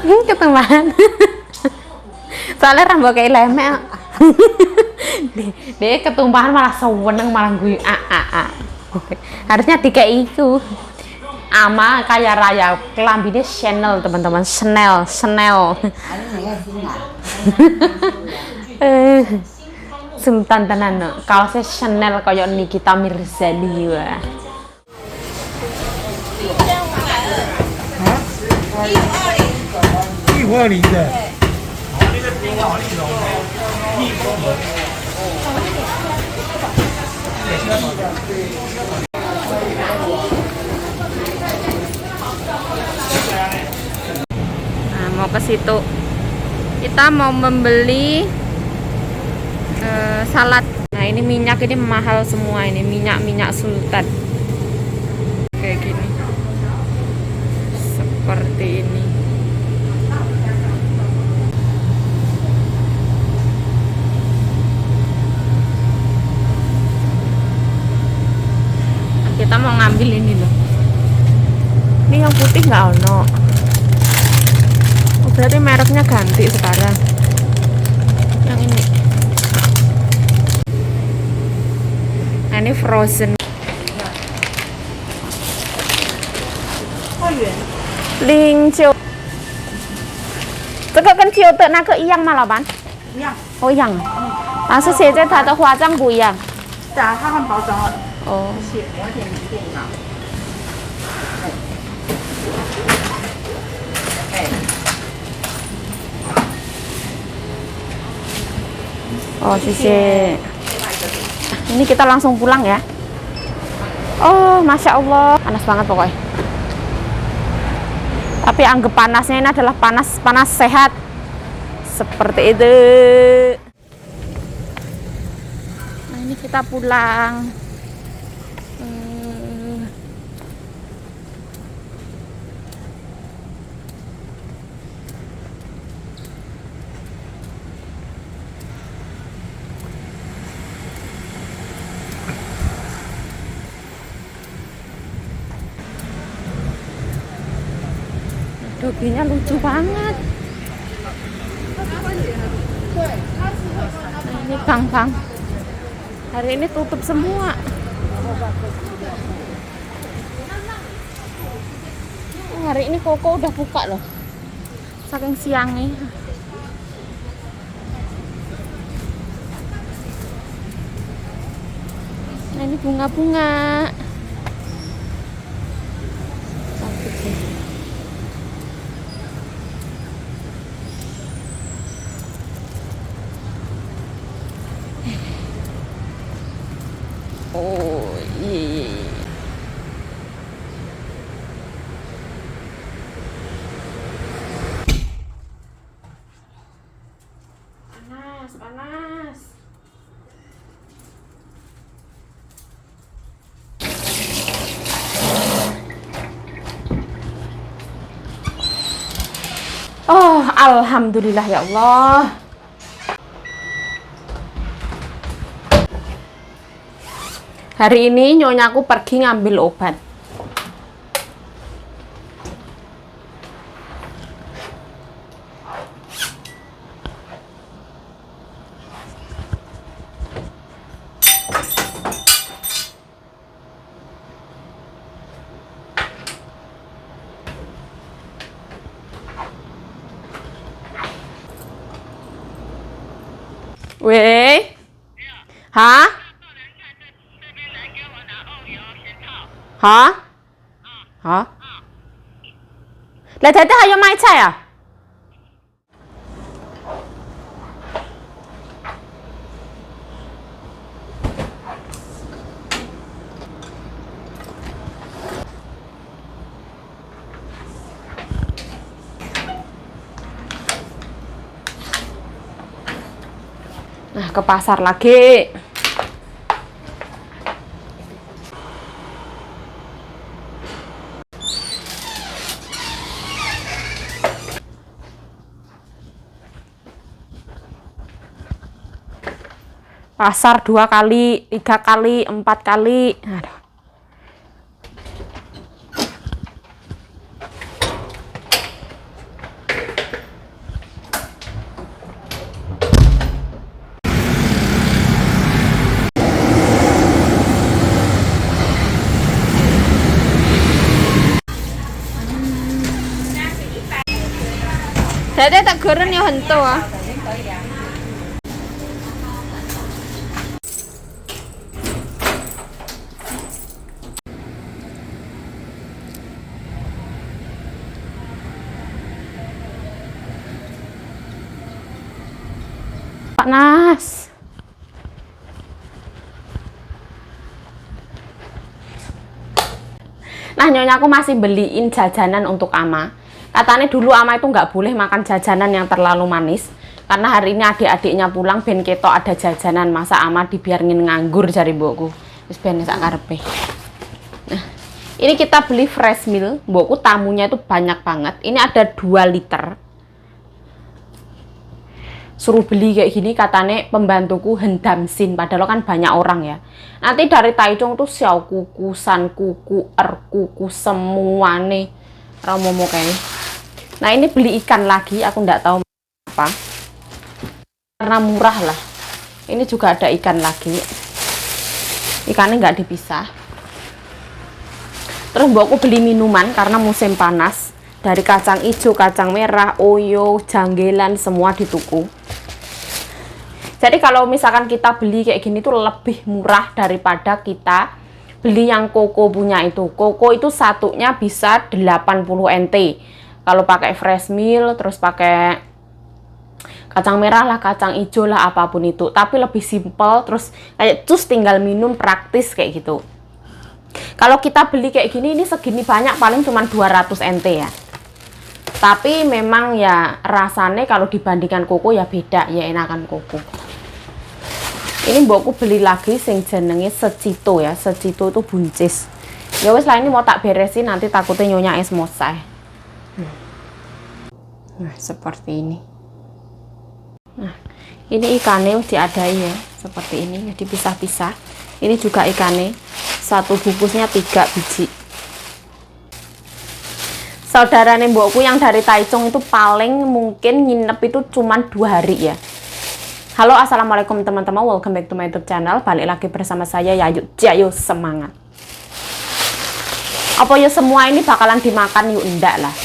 Ketumbahan. Soalnya rambut kayak lemek. Dia ketumpahan malah seweneng malah gue harusnya tiga itu ama kaya raya kelambinnya Chanel teman-teman, Chanel Sultan tenan kalau saya Chanel kayak Nikita Mirzani wah. 120的。Nah, mau ke situ. Kita mau membeli salad. Nah, ini minyak ini mahal semua ini, minyak Sultan. Kayak gini. Seperti ini. Kita mau ngambil ini loh. Ini yang putih nggak ono. Oh, berarti mereknya ganti sekarang. Yang ini. Nah, ini frozen. 09这个跟旧的那个一样吗，老板？一样。哦，一样啊。啊，是写在它的花账不一样。对啊，它换包装了。哦。谢谢，我点电脑。Oh, sisi. Ini kita langsung pulang ya. Oh, masya Allah, panas banget pokoknya. Tapi anggap panasnya ini adalah panas sehat. Seperti itu. Nah, ini kita pulang. Doginya lucu banget. Nah, ini bang. Hari ini tutup semua. Hari ini Koko udah buka loh. Saking siangnya. Nah, ini bunga-bunga. Oh iya. Panas. Oh, alhamdulillah ya Allah. Hari ini nyonyaku pergi ngambil obat. Weh? Hah? Hả? Hả? Lại thấy tới hai mai chai à? Nah, ke pasar lagi. Pasar 2 kali, 3 kali, 4 kali. Aduh. Dede tak goreng yo hento ah. Panas. Nah, nyonya aku masih beliin jajanan untuk Ama. Katanya dulu Ama itu nggak boleh makan jajanan yang terlalu manis. Karena hari ini adik-adiknya pulang, ben ketok ada jajanan. Masa Ama dibiarin nganggur jari mbokku. Wis ben sak karepe. Nah, ini kita beli fresh meal. Mbokku tamunya itu banyak banget. Ini ada 2 liter. Suruh beli kayak gini, katanya pembantuku hendam sin, padahal kan banyak orang ya. Nanti dari Taichung tuh xiao kuku, san kuku, kuku semua nih ramomo kayaknya. Nah ini beli ikan lagi, aku nggak tahu apa karena murah lah. Ini juga ada ikan lagi, ikannya nggak dipisah. Terus mbokku beli minuman karena musim panas, dari kacang hijau, kacang merah, oyo, janggelan semua di tuku. Jadi kalau misalkan kita beli kayak gini tuh lebih murah daripada kita beli yang Koko punya itu. Koko itu satunya bisa 80 NT. Kalau pakai fresh meal, terus pakai kacang merah lah, kacang hijau lah, apapun itu. Tapi lebih simple, terus kayak cus tinggal minum, praktis kayak gitu. Kalau kita beli kayak gini, ini segini banyak paling cuma 200 NT ya. Tapi memang ya rasanya kalau dibandingkan Koko ya beda, ya enakan Koko. Ini mbokku beli lagi sing jenenge secito ya. Secito itu buncis. Ya wes lah, ini mau tak beresin, nanti takutnya nyonya es mosai. Nah, seperti ini. Nah, ini ikannya diadai ya, seperti ini, dipisah-pisah. Ini juga ikannya, satu bungkusnya 3 biji. Saudaranya mbokku yang dari Taichung itu paling mungkin nginep itu cuma 2 hari ya. Halo, assalamualaikum teman-teman, welcome back to my YouTube channel. Balik lagi bersama saya Yayu. Jayo semangat. Apa ya semua ini bakalan dimakan yuk? Enggak lah.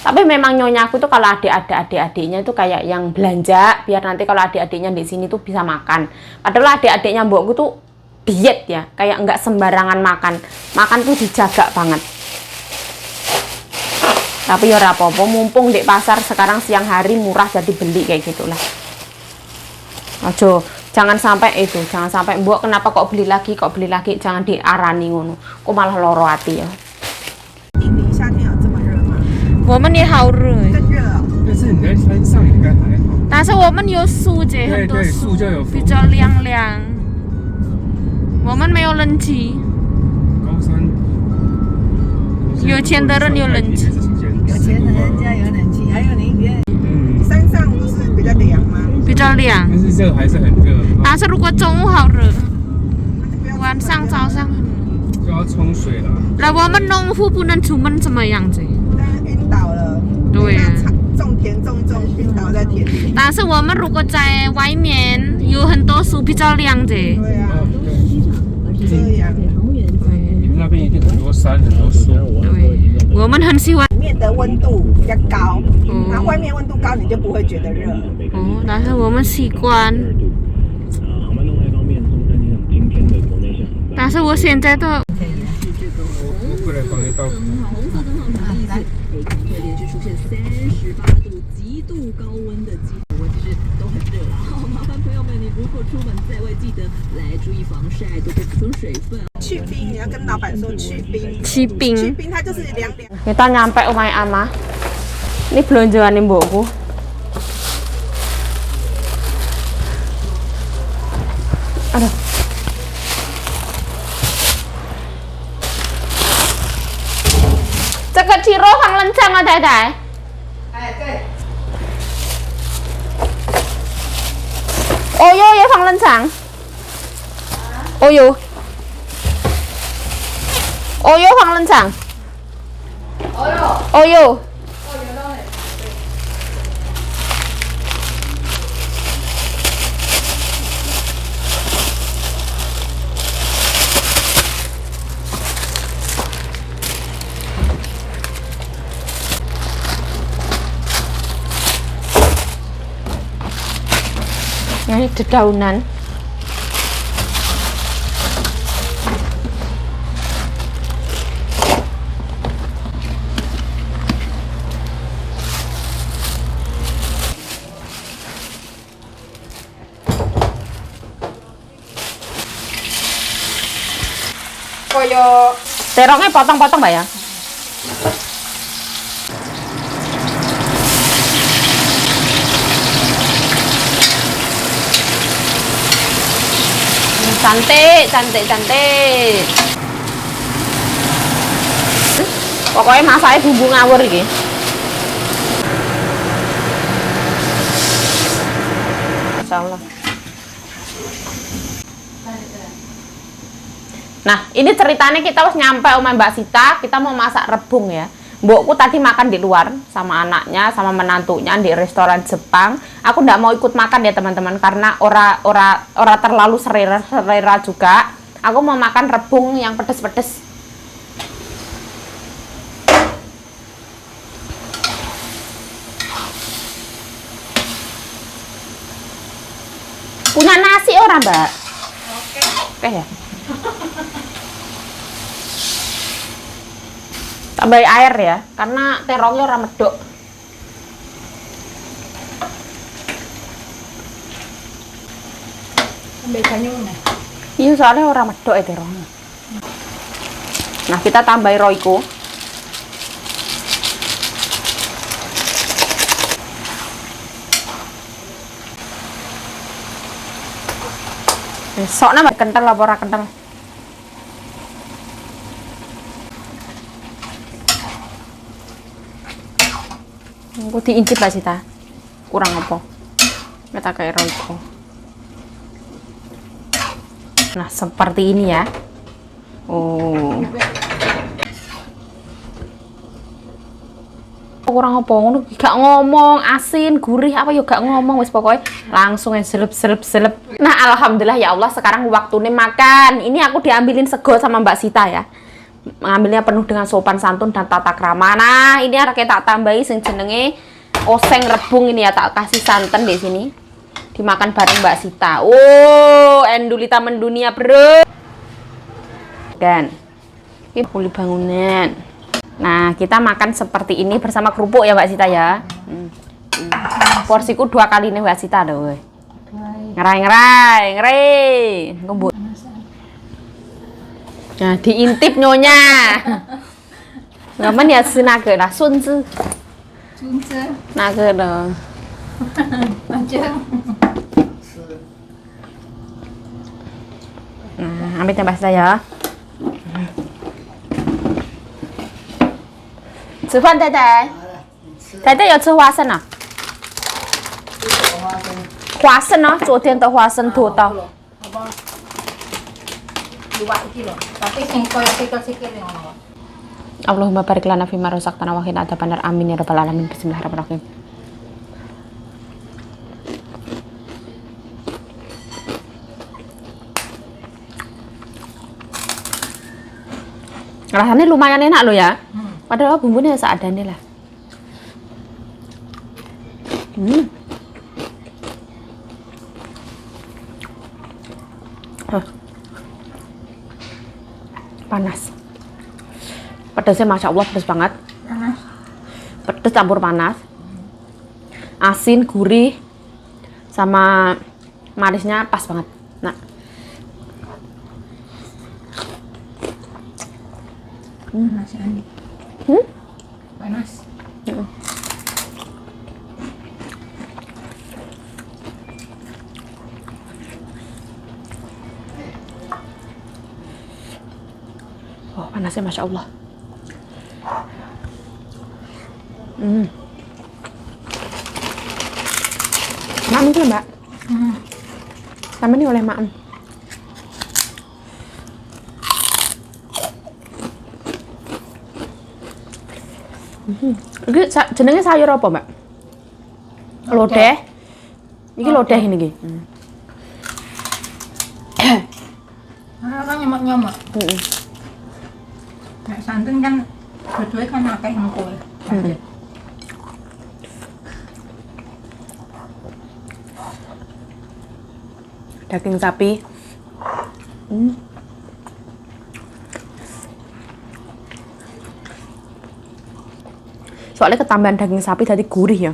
Tapi memang nyonya aku tuh kalau adik-adiknya itu kayak yang belanja biar nanti kalau adik-adiknya di sini tuh bisa makan. Padahal adik-adiknya mbokku tuh diet ya, kayak nggak sembarangan makan. Makan tuh dijaga banget. Tapi ya rapopo, mumpung di pasar sekarang siang hari murah jadi beli kayak gitulah. Ojo, jangan sampai itu, jangan sampai mbok kenapa kok beli lagi, jangan diarani ngono. Kok malah loro hati ya. 夏天有这么热吗？我们也好热，更热哦。但是你在山上应该还好。但是我们有树姐，很多对对，树就有风比较凉凉。我们没有冷气，高山。有钱的人有冷气。有钱人家有冷气，还有你山上不是比较凉吗？比较凉，但是热还是很热。但是如果中午好热，晚上早上就要冲水了。那我们农户不能出门怎么样子？晕倒了。对呀。种田种一种晕倒在田里。但是我们如果在外面有很多树比较凉的。对啊。这样。你们那边一定很多山，很多树。对，我们很喜欢。里面的温度比较高，那外面温度高你就不会觉得热。哦，但是我们习惯。但是我现在都。我过来帮你倒。红色灯号什么意思？北港因为连续出现38度极度高温的季节，其实都很热了。麻烦朋友们，你如果出门在外，记得来注意防晒，多多补充水分。去冰，你要跟老板说去冰。去冰。去冰，它就是凉凉。 Kita nyampe omahe Ama. Ini belonjoane mbokku. Aduh. Ceket siro Kang Lencang ada. 哎，对。 Oyo ya Kang Lencang. Oyo. Oyo Kang Lencang. Oyo. dedaunan. Koyo Terongnya potong-potong, Mbak ya. Cantik. Pokoknya masaknya bumbu ngawur iki. Insyaallah. Nah, ini ceritanya kita harus nyampe sama Mbak Sita, kita mau masak rebung ya. Mbokku tadi makan di luar sama anaknya, sama menantunya di restoran Jepang. Aku nggak mau ikut makan ya teman-teman, karena ora terlalu selera juga. Aku mau makan rebung yang pedes-pedes. Punya nasi orang, Mbak? Oke ya. Tambahin air ya, karena terongnya ora medok. ambil banyu nih. Iya, soalnya ora medok ya terongnya. Nah, kita tambahin roiko. Soknya Mbak kental apa ora kental? Aku diincip Mbak Sita. Kurang apa? Kita kayak roiko. Nah, seperti ini ya. Oh. Kurang apa ngono, gak ngomong, asin, gurih apa ya gak ngomong, wis pokoknya langsung yang selep. Nah, alhamdulillah ya Allah, sekarang waktunya makan. Ini aku diambilin sego sama Mbak Sita ya. Mengambilnya penuh dengan sopan santun dan tata krama. Nah, ini ada kayak tak tambahi sing jenenge oseng rebung ini ya, tak kasih santan di sini. Dimakan bareng Mbak Sita. Oh, endulita mendunia, bro. Dan ini kuli bangunan. Nah, kita makan seperti ini bersama kerupuk ya Mbak Sita ya. Porsiku 2 kali nih Mbak Sita doh. Ngerai. Ngembut. Nah, diintip nyonya. Ngamen ya senage lah, sunzi. Nage dong. Nah, ambil Mbak Sita ya. 吃饭，仔仔有吃花生啊？花生呢？昨天的花生多到。Allahumma barik lana fima razaqtana wa qina adzabannar. Amin ya rabbal alamin. Bismillahirrahmanirrahim. Rasanya lumayan enak loh ya. Padahal bumbunya seadanya lah. Panas. Pedasnya Masya Allah pedas banget. Pedas campur panas. Asin, gurih, sama manisnya pas banget. Nah. Panas. Oh, panasnya Masya Allah. Maem itu Mbak. Sama ini oleh maem. Iki jenenge sayur apa, Mbak? Lodeh. Iki lodeh ini iki. Kan nyemot-nyemot. Nek santen kan dua-duanya kan akeh ngkul. daging sapi. Soalnya ketambahan daging sapi jadi gurih ya.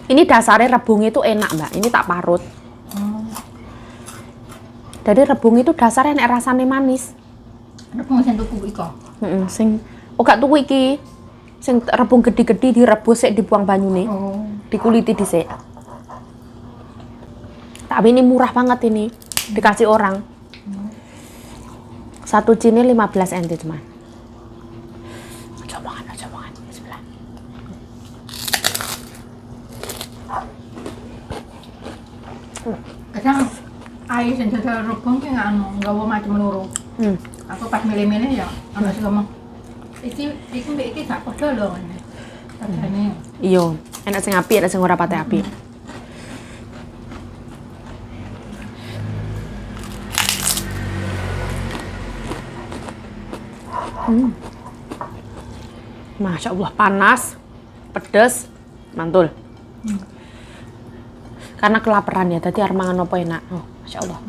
Ini dasarnya rebung itu enak mbak, ini tak parut. Jadi rebung itu dasarnya enak, rasanya manis. Rebung sing tuku iko. Sing gak tuku iki. Sing rebung gede-gede direbus sik dibuang banyune. Oh. Dikuliti dhisik. Tapi ini murah banget ini. Dikasih orang. Satu cini 15 NT cuman. Coba makan. Bismillah. Kadang air sing jaga rebung ki nganu nggawa macam loro. Aku pas milih-milih ya ana sing ngomong iki mbek iki gak padha lho ngene. Padane. Iya, enak sing api, ada sing ora pate api. Masya Allah, panas, pedes, mantul. Karena kelaparan ya, tadi arep mangan apa enak. Oh, Masya Allah.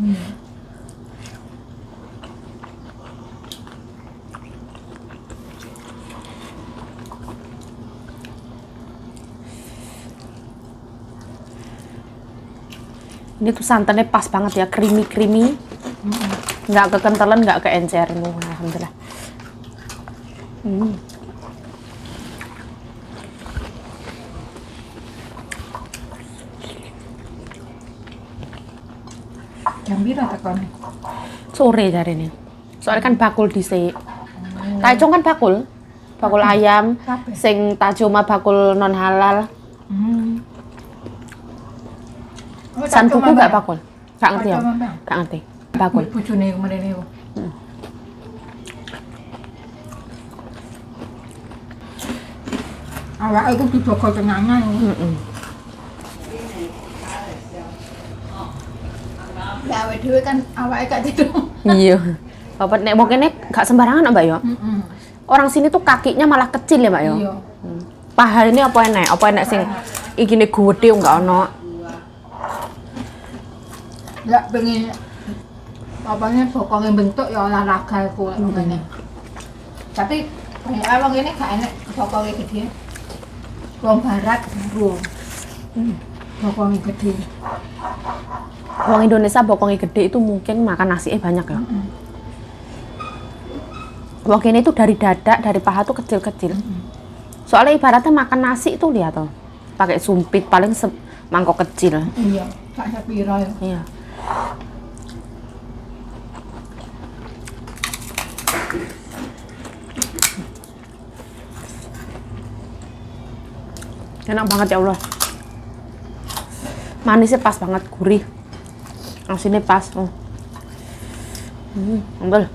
Ini tuh santannya pas banget ya, creamy. Nggak kekentalan, nggak keencer. Alhamdulillah. Jam piro tekone? Sore jari ini. Soalnya kan bakul dhisik. Tajong kan bakul ayam. Kabeh. Sing tajoma bakul non halal. San kuku gak bakul? Gak ngerti ya? Gak ngerti. Bakul. Bojone kemarin niku. Awake iku dibokol kenangan. Ya awake dhewe kan awake gak tidur. Iya. Bapak nek mau kene gak sembarangan mbak yo. Orang sini tuh kakinya malah kecil ya mbak yo. Iya. Paha ini apa enek? Apa enek sing iki gede enggak ono? Ya pengen apanya pokoknya bentuk ya olahraga aku ngene. Tapi kayak wong ini gak enek pokoknya gede. Wong barat baru. Pokoknya gede. Wong Indonesia bokongnya gede itu mungkin makan nasinya banyak ya. Wong ini tuh dari dada, dari paha tuh kecil-kecil. Soalnya ibaratnya makan nasi itu lihat tuh, pakai sumpit paling mangkok kecil. Iya, gak sepiro ya. Iya. Enak banget ya Allah. Manisnya pas banget, gurih. Asinnya pas. Ambil.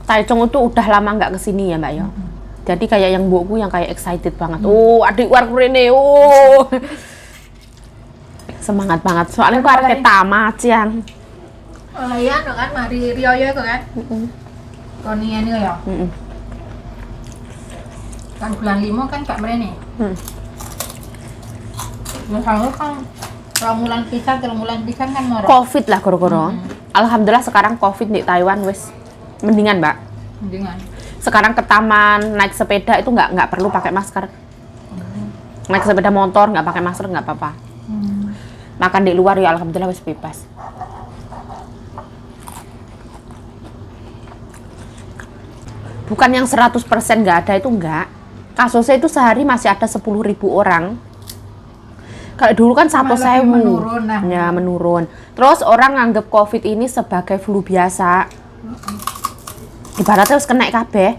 Taichung itu udah lama nggak kesini ya mbak ya. Jadi kayak yang mbokku yang kayak excited banget. Oh adik war kurene, oh semangat banget. Soalnya aku arep tamat siang. Oh iya kan mari riyo itu kan. Konian itu ya. Kan bulan 5 kan gak mrene. Misalnya kan 2 bulan pisah, 3 bulan pisah kan moro. Covid lah goro-goro. Alhamdulillah sekarang Covid di Taiwan wes mendingan mbak. Mendingan. Sekarang ke taman naik sepeda itu nggak perlu pakai masker. Naik sepeda motor nggak pakai masker nggak apa-apa. Makan di luar ya alhamdulillah wes bebas. Bukan yang 100% nggak ada itu enggak. Kasusnya itu sehari masih ada 10.000 orang. Kalau dulu kan 1.000. Menurun, nah. Ya menurun. Terus orang nganggep Covid ini sebagai flu biasa. Ibaratnya wis kena kabeh.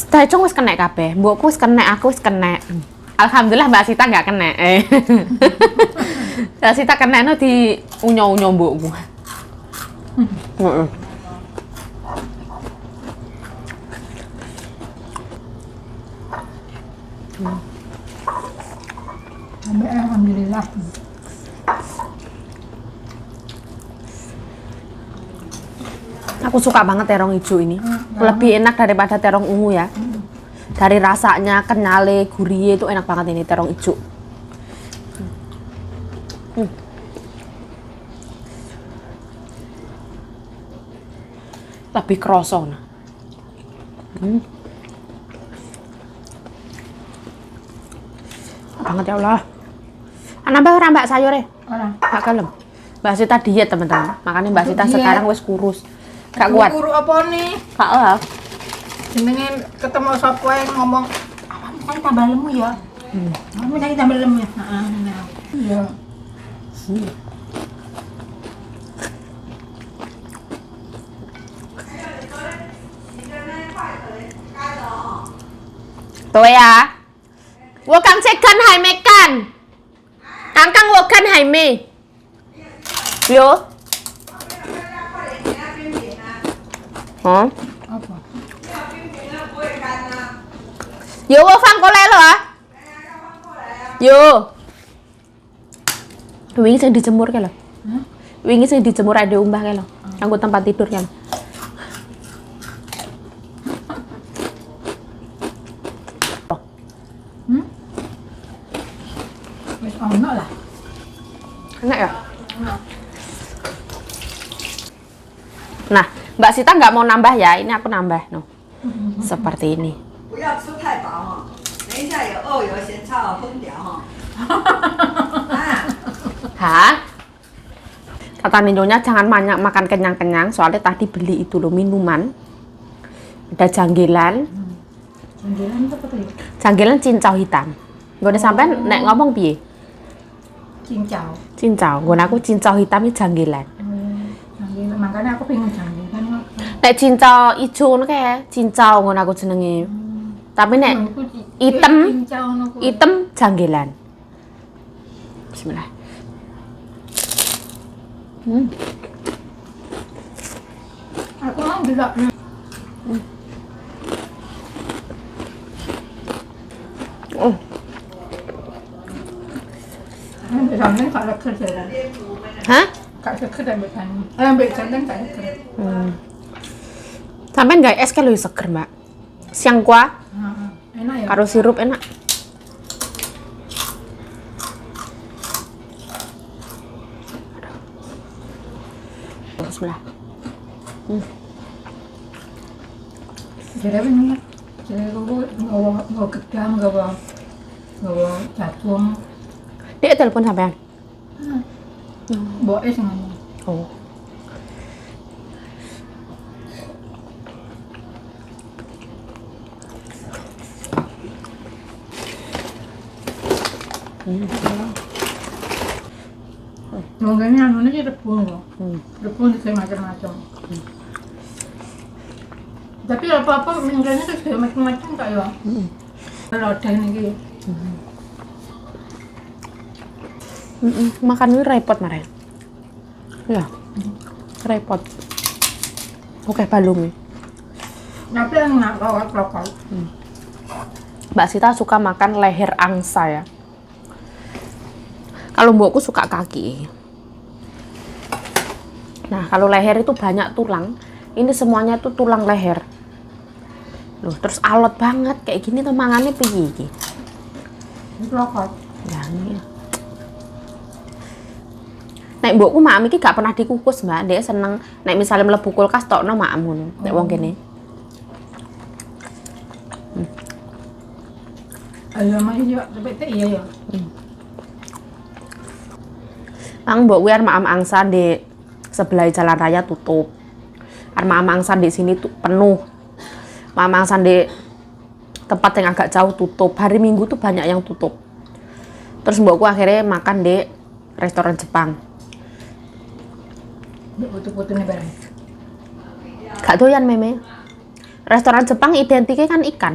Taichung wis kena kabeh. Mbokku wis kena, aku wis kena. Alhamdulillah Mbak Sita nggak kena. Mbak Sita kena no di unyo-unyo mbokku. Heeh. Alhamdulillah. Aku suka banget terong hijau ini. Lebih enak daripada terong ungu ya. Dari rasanya, kenyale, gurihnya itu enak banget ini terong hijau. Lebih kroso nah. Banget ya Allah. Nambah ora Mbak sayure? Ora. Gak kelem. Mbak Sita diet teman-teman. Makanya Mbak Sita Diet. sekarang wis kurus. Gak kuat. Guru apa nih? Gak lah. Jenenge ketemu sapa yang ngomong, "Awakmu kan tambah lemu ya." Kamu tadi tambah lemu ya? Heeh, bener. Iya. Tuh ya. 我刚才看还没干。刚刚我看还没。有。哦。 Apa? 有我放过来了啊。有。Wingi sing dijemur kae lho. Wingi sing dijemur ada umbah kae lho. Anggo tempat tidur kae lho. Wis ono lah. Enak ya? Nah, Mbak Sita nggak mau nambah ya, ini aku nambah, no. Seperti ini. 不要吃太饱哈，等一下有饿有咸菜分掉哈。啊， Hah? Kata Ninyonya jangan banyak makan kenyang-kenyang, soalnya tadi beli itu loh minuman. Ada janggelan. Janggelan itu apa tadi? Janggelan cincau hitam. Gue sampean nek ngomong piye? Cincau. Cincau. Gue aku cincau hitam ini janggelan. Janggelan. Makanya aku pengen janggelan. Nek cincau ijo ngono kae, cincau ngono aku jenenge. Tapi nek item, Cincau ngono kuwi. item janggelan. Bismillah. Aku mau juga. Oh, Sampai tak ada kerja. hah? Tak ada kerja bukan. Ambil kadang tak ada kerja. Sampean gak es kan lebih seger, Mbak. Siang kuah Enak ya. karo sirup enak. Bismillah. Jadi benar. Jadi aku nggak gedang, nggak jagung. Dia telepon sampean. Bawa es ngomong. Oh. Mungkin anu ini rebung loh. Rebung bisa macam-macam. Tapi apa-apa minggunya tuh bisa macam-macam kak ya. Lodeh nih. Makan ini repot Maren. Ya. Repot. Oke, balung. Tapi enak lokal. Mbak Sita suka makan leher angsa ya. Kalau mbokku suka kaki. Nah, kalau leher itu banyak tulang. Ini semuanya tuh tulang leher. Loh, terus alot banget kayak gini tuh mangannya piye iki? Itu lokal. Ya, ini. Nek mbokku mak iki gak pernah dikukus, Mbak. Dia seneng nek misalnya mlebu kulkas tokno mak ngono. Nek wong kene. Ayam aja juga seperti iya ya. Ang mbok kuwi arep angsa di sebelah jalan raya tutup. Arep angsa di sini tuh penuh. Angsa di tempat yang agak jauh tutup. Hari Minggu tuh banyak yang tutup. Terus mbokku akhirnya makan di restoran Jepang. Putih-putihnya bareng. Gak doyan meme. Restoran Jepang identiknya kan ikan.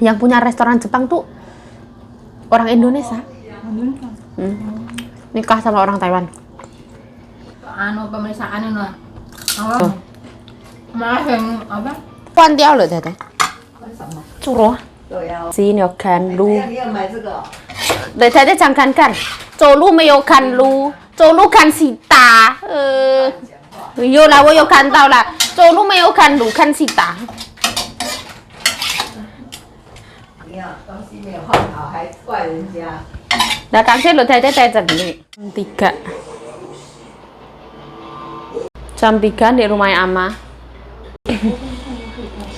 Yang punya restoran Jepang tuh orang Indonesia. nikah sama orang Taiwan. Anu pemeriksaan itu apa? Malah yang apa? 关掉了，太太。猪肉。对呀，鸡有看路，你要买这个哦？对，太太常看看，走路没有看路，走路看西大，有啦，我有看到啦，走路没有看路，看西大。你要东西没有换好，还怪人家。 Belakang sih lo tete nih. Jam 3 di rumah Ama.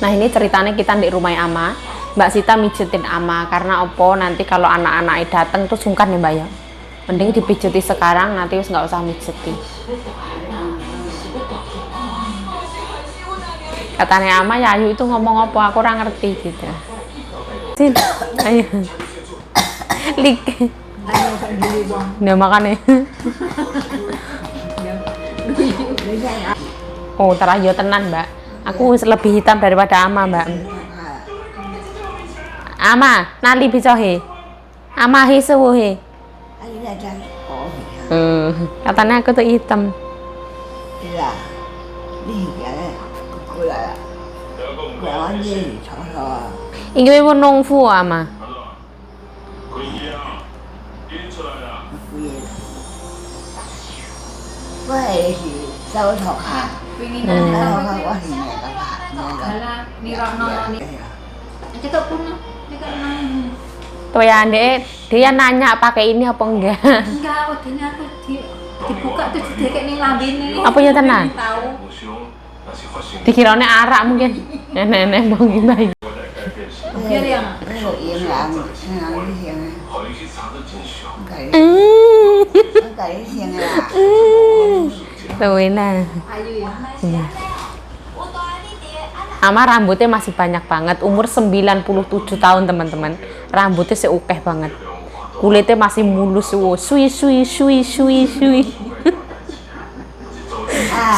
Nah ini ceritanya kita di rumah Ama. Mbak Sita mijetin Ama karena opo nanti kalau anak-anak datang tuh sungkan ya Mbak ya. Mending dipijeti sekarang nanti nggak usah mijeti. Katanya Ama ya Ayu itu ngomong apa aku kurang ngerti gitu. Sin, ayo. Lik. Dia makan ya. Oh, terakhir tenan, Mbak. Aku lebih hitam daripada Ama, Mbak. Ama, nali bisa he. Ama he sewu he. Katanya aku tuh hitam. Ini ibu nongfu Ama. Tuh ya, dia nanya pakai ini apa enggak? Enggak, waktunya aku dibuka tuh kayak nih lambene. Apa ya tenan? Tahu. Dikiranya arak mungkin. Nenek bongin bayi. Biar yang Tuh nah. Ayu ya. Ama rambutnya masih banyak banget, umur 97 tahun teman-teman. Rambutnya seukeh banget. Kulitnya masih mulus, sui sui sui sui sui.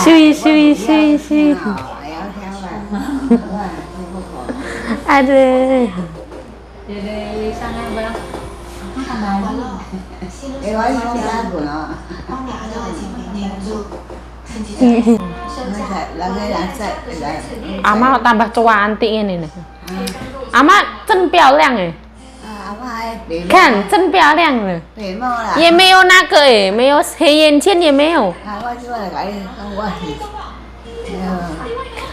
Sui sui sui sui. Aduh. Jadi sana bilang Ama tambah cantik ini nih. Ama 真漂亮哎，看真漂亮了，也没有那个哎，没有黑眼圈也没有。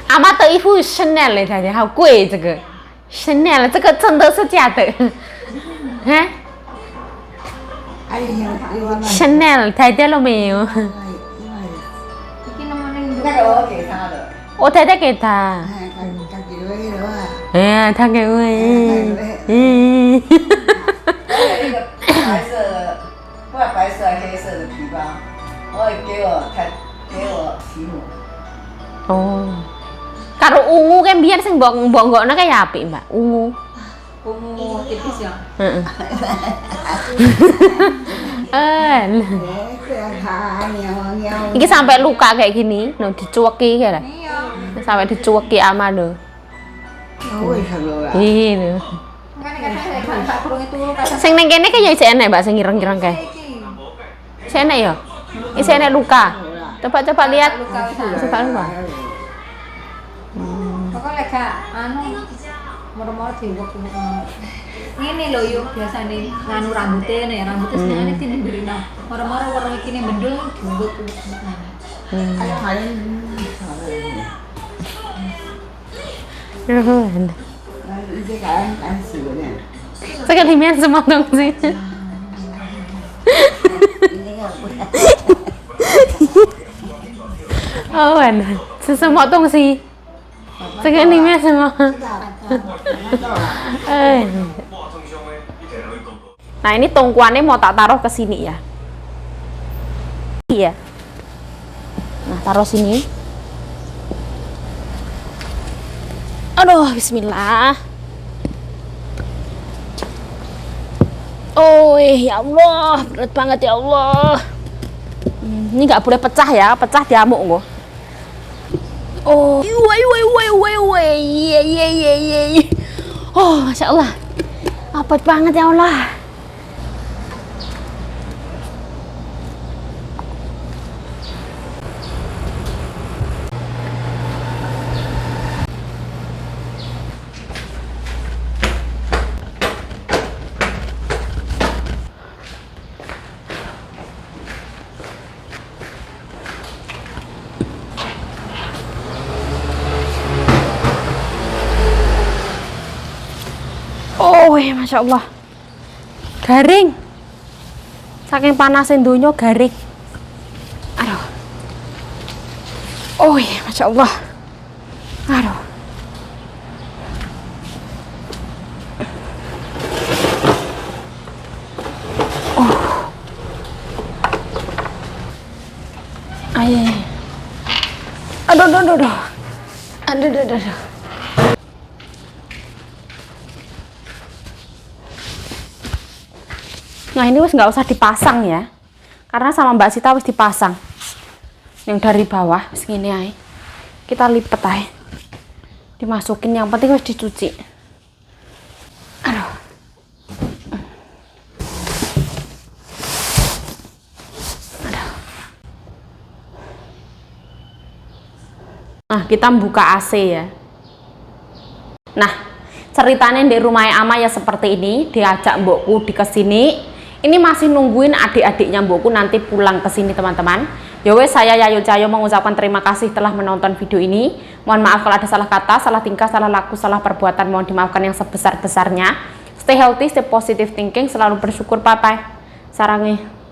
阿妈的衣服 Chanel 嘞，大家好贵这个 Chanel， 这个真的是假的？哈 ？Chanel 太太了没有？ 那个我给他的。我太太给他。哎呀，他给我。那个白色的，不知道白色还是黑色的皮包，我也给我媳妇。 Oh. Karo ungu kan biar sing bonggokno kayak apik, Mbak. Ungu. ungu tipis ya. Heeh. Iki sampai luka kayak gini, no dicuweki kayak. Iya. Sampai dicuweki ama lho. Iya. Sing neng kene kayak isih enek, Mbak, sing ireng-ireng kae. Isih enek ya? Isih enek luka. Coba lihat. Coba luka. Pokoknya gak anu moro-moro diwuk ini lho yuk biasanya nganu rambutnya nih rambutnya sebenarnya ini berina moro-moro warna ini bendul diwuk Sekali lihat semua dong sih. Oh, semua dong sih. Sekali lihat semua. Nah ini tongkuannya mau tak taruh ke sini ya. Iya. Nah taruh sini. Aduh, bismillah. Oh, ya Allah, berat banget ya Allah. Ini nggak boleh pecah ya, pecah diamuk kok. Oh, oh, masya Allah, apet banget ya Allah. ya Masya Allah. Garing. Saking panasnya donya garing. Aduh. Oh ya Masya Allah. Aduh. Ayo. Aduh, aduh, aduh, aduh. Aduh, aduh, aduh, aduh. Nah ini wis nggak usah dipasang ya, karena sama Mbak Sita wis dipasang. Yang dari bawah, segini aja. Kita lipet aja. Dimasukin, yang penting wis dicuci. Aduh. Nah, kita buka AC ya. Nah, ceritanya di rumah Ama ya seperti ini, diajak mbokku di kesini. Ini masih nungguin adik-adiknya mbokku nanti pulang ke sini teman-teman. Ya wes, saya Yayu Cahyo mengucapkan terima kasih telah menonton video ini. Mohon maaf kalau ada salah kata, salah tingkah, salah laku, salah perbuatan, mohon dimaafkan yang sebesar-besarnya. Stay healthy, stay positive thinking, selalu bersyukur, bye-bye. Sarangi.